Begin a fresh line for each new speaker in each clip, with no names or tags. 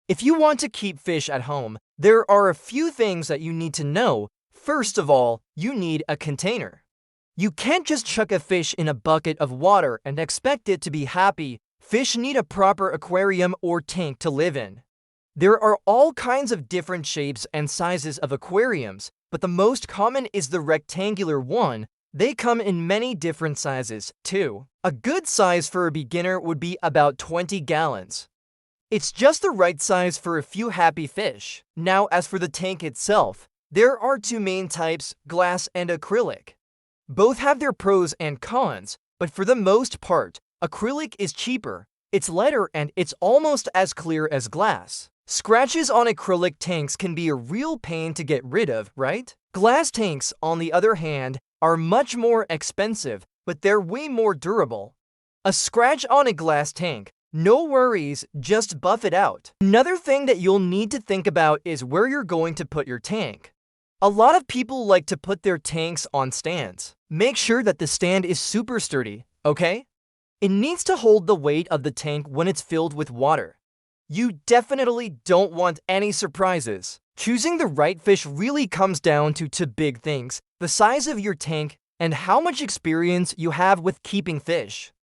If you want to keep fish at home, there are a few things that you need to know. First of all, you need a container. You can't just chuck a fish in a bucket of water and expect it to be happy. Fish need a proper aquarium or tank to live in. There are all kinds of different shapes and sizes of aquariums, but the most common is the rectangular one. They come in many different sizes, too. A good size for a beginner would be about 20 gallons. It's just the right size for a few happy fish. Now, as for the tank itself, there are two main types, glass and acrylic. Both have their pros and cons, but for the most part, acrylic is cheaper, it's lighter, and it's almost as clear as glass. Scratches on acrylic tanks can be a real pain to get rid of, right? Glass tanks, on the other hand, are much more expensive, but they're way more durable. A scratch on a glass tank, no worries, just buff it out. Another thing that you'll need to think about is where you're going to put your tank. A lot of people like to put their tanks on stands. Make sure that the stand is super sturdy, okay? It needs to hold the weight of the tank when it's filled with water. You definitely don't want any surprises. Choosing the right fish really comes down to two big things: the size of your tank and how much experience you have with keeping fish.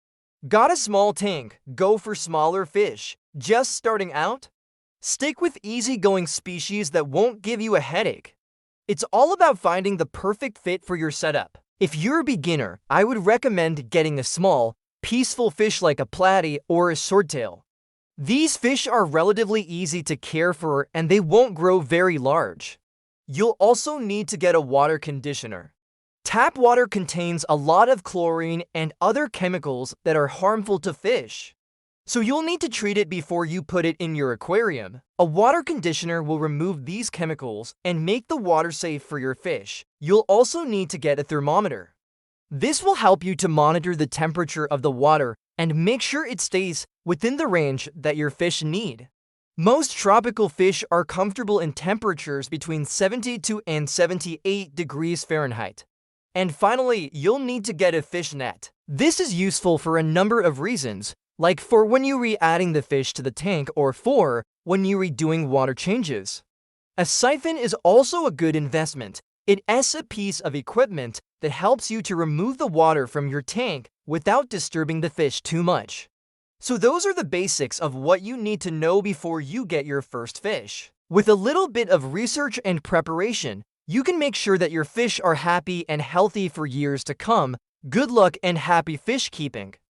Got a small tank? Go for smaller fish. Just starting out? Stick with easygoing species that won't give you a headache. It's all about finding the perfect fit for your setup. If you're a beginner, I would recommend getting a small, peaceful fish like a platy or a swordtail. These fish are relatively easy to care for and they won't grow very large. You'll also need to get a water conditioner. Tap water contains a lot of chlorine and other chemicals that are harmful to fish, so you'll need to treat it before you put it in your aquarium. A water conditioner will remove these chemicals and make the water safe for your fish. You'll also need to get a thermometer. This will help you to monitor the temperature of the water and make sure it stays within the range that your fish need. Most tropical fish are comfortable in temperatures between 72 and 78 degrees Fahrenheit. And finally, you'll need to get a fish net. This is useful for a number of reasons, like for when you're re-adding the fish to the tank or for when you're redoing water changes. A siphon is also a good investment. It's a piece of equipment that helps you to remove the water from your tank without disturbing the fish too much. So those are the basics of what you need to know before you get your first fish. With a little bit of research and preparation, you can make sure that your fish are happy and healthy for years to come. Good luck and happy fish keeping!